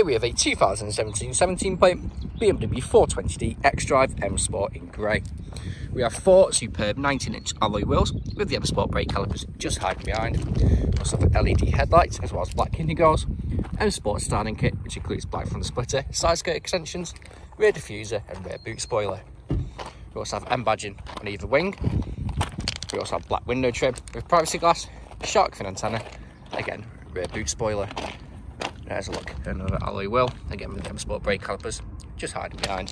here we have a 2017 17-plate BMW 420D XDRIVE M Sport in grey. We have 4 superb 19-inch alloy wheels with the M Sport brake calipers just hiding behind. We also have LED headlights as well as black Indigos, M Sport starting kit which includes black front splitter, side skirt extensions, rear diffuser and rear boot spoiler. We also have M badging on either wing. We also have black window trim with privacy glass, shark fin antenna, again rear boot spoiler. There's a look at another alloy wheel, again with the M Sport brake calipers just hiding behind.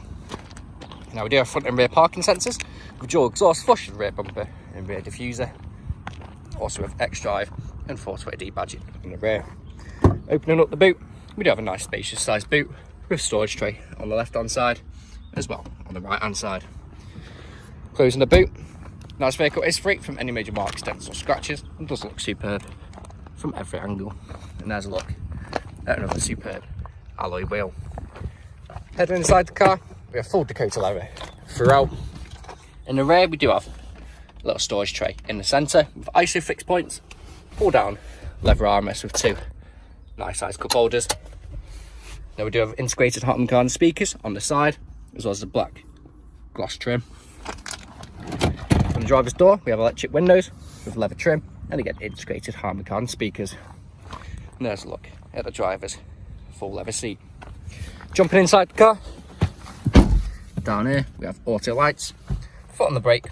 Now we do have front and rear parking sensors with dual exhaust flush with rear bumper and rear diffuser. Also with XDRIVE and 420D badging in the rear. Opening up the boot, we do have a nice spacious sized boot with storage tray on the left hand side as well on the right hand side. Closing the boot, now this vehicle is free from any major marks, dents or scratches and does look superb from every angle. And there's a look at another superb alloy wheel. Heading inside the car, we have full Dakota leather throughout. In the rear we do have a little storage tray in the centre with ISO fixed points, pull down leather armrests with 2 nice sized cup holders. Now we do have integrated Harman-Kardon speakers on the side as well as the black gloss trim. On the driver's door we have electric windows with leather trim and again integrated Harman-Kardon speakers. And there's a look at the driver's full leather seat. Jumping inside the car, down here we have auto lights, foot on the brake,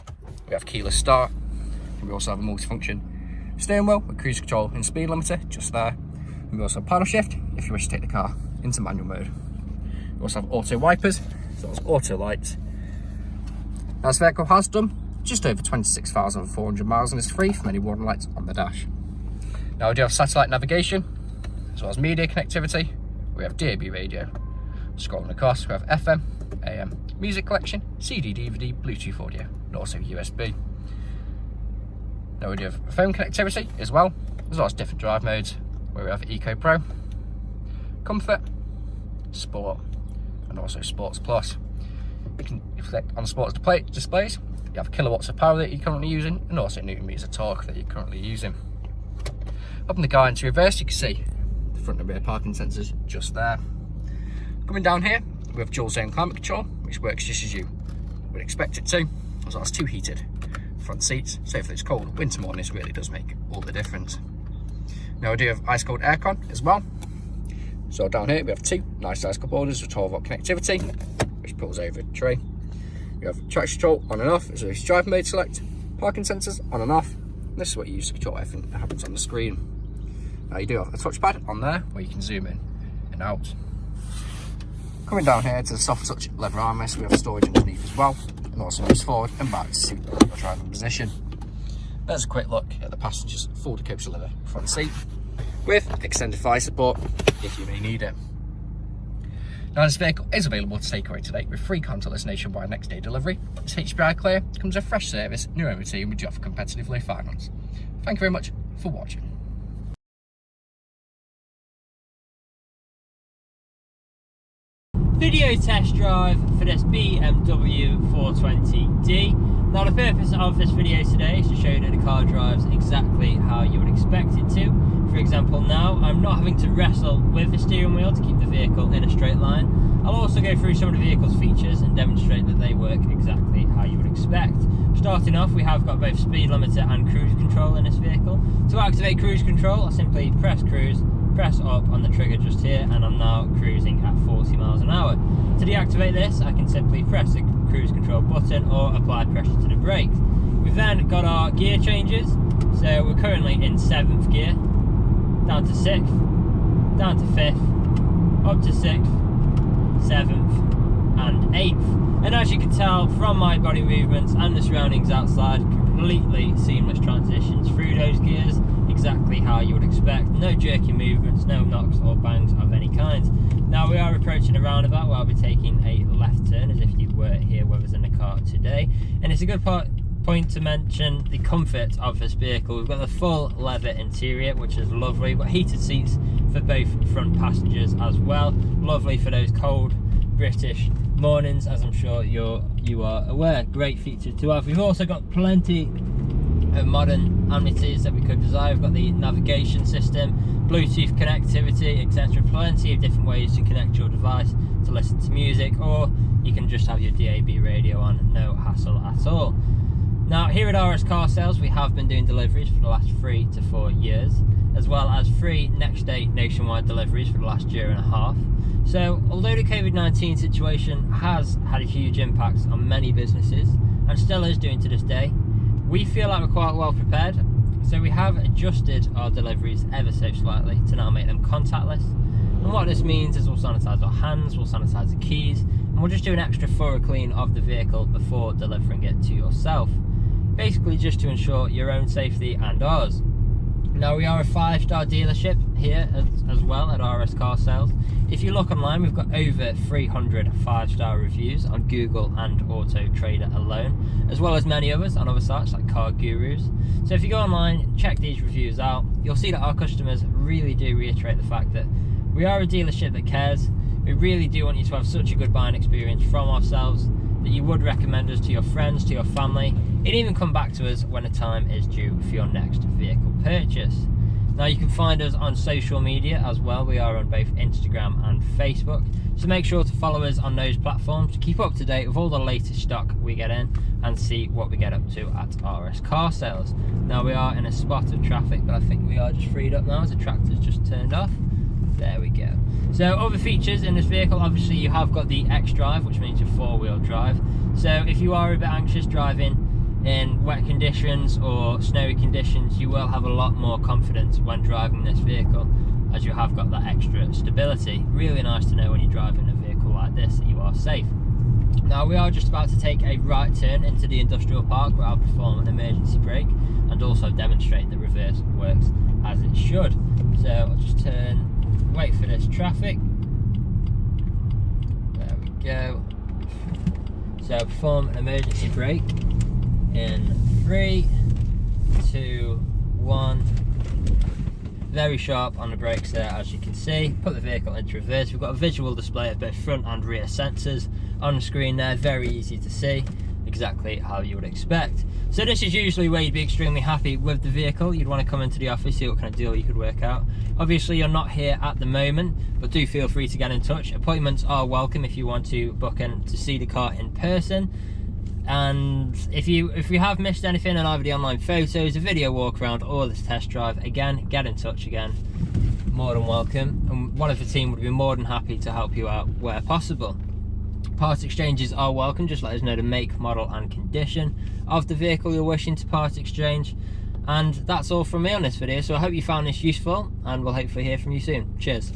we have keyless start, and we also have a multifunction steering wheel with cruise control and speed limiter just there. And we also have paddle shift if you wish to take the car into manual mode. We also have auto wipers as well as auto lights. Now this vehicle has done just over 26,400 miles and is free from any warning lights on the dash. Now we do have satellite navigation as well as media connectivity. We have DAB radio. Scrolling across we have FM, AM, music collection, CD, DVD, Bluetooth audio and also USB. Now we do have phone connectivity as well as different drive modes where we have Eco Pro, Comfort, Sport and also Sports Plus. You can click on the sports displays, you have kilowatts of power that you're currently using and also Newton meters of torque that you're currently using. Up in the car into reverse you can see the front and rear parking sensors just there. Coming down here we have dual zone climate control which works just as you would expect it to, as well as 2 heated front seats, so for those cold winter mornings really does make all the difference. Now we do have ice cold aircon as well. So down here we have 2 nice size cup holders with 12 volt connectivity which pulls over a tray. We have traction control on and off as well as drive mode select, parking sensors on and off, and this is what you use to control everything that happens on the screen. Now you do have a touchpad on there where you can zoom in and out. Coming down here to the soft touch leather armrest, we have storage underneath as well, and also moves forward and back to suit the driving position. There's a quick look at the passenger's full Dakota leather front seat with extended thigh support if you may need it. Now this vehicle is available to take away today with free contactless nationwide next day delivery. It's HPI clear, comes with fresh service, new MOT and we do offer competitive low finance. Thank you very much for watching. Video test drive for this BMW 420D. Now the purpose of this video today is to show you that the car drives exactly how you would expect it to. For example, now I'm not having to wrestle with the steering wheel to keep the vehicle in a straight line. I'll also go through some of the vehicle's features and demonstrate that they work exactly how you would expect. Starting off, we have got both speed limiter and cruise control in this vehicle. To activate cruise control, I simply press cruise, press up on the trigger just here, and I'm now cruising at 40 miles an hour. To deactivate this, I can simply press the cruise control button or apply pressure to the brakes. We've then got our gear changes, so we're currently in 7th gear, down to 6th, down to 5th, up to 6th, 7th and 8th. And as you can tell from my body movements and the surroundings outside, completely seamless transitions through those gears, exactly how you would expect. No jerky movements, no knocks or bangs of any kind. Now we are approaching a roundabout where I'll be taking a left turn as if you were here with us in the car today. And it's a good point to mention the comfort of this vehicle. We've got the full leather interior, which is lovely. We've got heated seats for both front passengers as well. Lovely for those cold British mornings, as I'm sure you are aware. Great feature to have. We've also got plenty modern amenities that we could desire. We've got the navigation system, Bluetooth connectivity, etc. Plenty of different ways to connect your device to listen to music, or you can just have your DAB radio on, no hassle at all. Now, here at RS Car Sales, we have been doing deliveries for the last 3 to 4 years, as well as free next day nationwide deliveries for the last year and a half. So, although the COVID-19 situation has had a huge impact on many businesses, and still is doing to this day, we feel like we're quite well prepared. So we have adjusted our deliveries ever so slightly to now make them contactless. And what this means is we'll sanitize our hands, we'll sanitize the keys, and we'll just do an extra thorough clean of the vehicle before delivering it to yourself. Basically just to ensure your own safety and ours. Now, we are a 5-star dealership here as well at RS Car Sales. If you look online, we've got over 300 5-star reviews on Google and Autotrader alone, as well as many others on other sites like Car Gurus. So if you go online, check these reviews out, you'll see that our customers really do reiterate the fact that we are a dealership that cares. We really do want you to have such a good buying experience from ourselves that you would recommend us to your friends, to your family, and even come back to us when the time is due for your next vehicle purchase. Now, you can find us on social media as well. We are on both Instagram and Facebook, so make sure to follow us on those platforms to keep up to date with all the latest stock we get in and see what we get up to at RS Car Sales. Now, we are in a spot of traffic, but I think we are just freed up now as the tractor's just turned off. There we go. So, other features in this vehicle, obviously you have got the XDRIVE, which means your 4-wheel drive. So if you are a bit anxious driving in wet conditions or snowy conditions, you will have a lot more confidence when driving this vehicle, as you have got that extra stability. Really nice to know when you're driving a vehicle like this that you are safe. Now, we are just about to take a right turn into the industrial park where I'll perform an emergency brake and also demonstrate that reverse works as it should. So I'll just turn, wait for this traffic. There we go. So perform an emergency brake in 3, 2, 1. Very sharp on the brakes there, as you can see. Put the vehicle into reverse. We've got a visual display of both front and rear sensors on the screen there. Very easy to see, exactly how you would expect. So this is usually where you'd be extremely happy with the vehicle. You'd want to come into the office, see what kind of deal you could work out. Obviously, you're not here at the moment, but do feel free to get in touch. Appointments are welcome if you want to book in to see the car in person. And if you have missed anything on either the online photos, a video walk around, or this test drive, again, get in touch again. More than welcome, and one of the team would be more than happy to help you out where possible. Part exchanges are welcome. Just let us know the make, model and condition of the vehicle you're wishing to part exchange. And that's all from me on this video, so I hope you found this useful, and we'll hopefully hear from you soon. Cheers.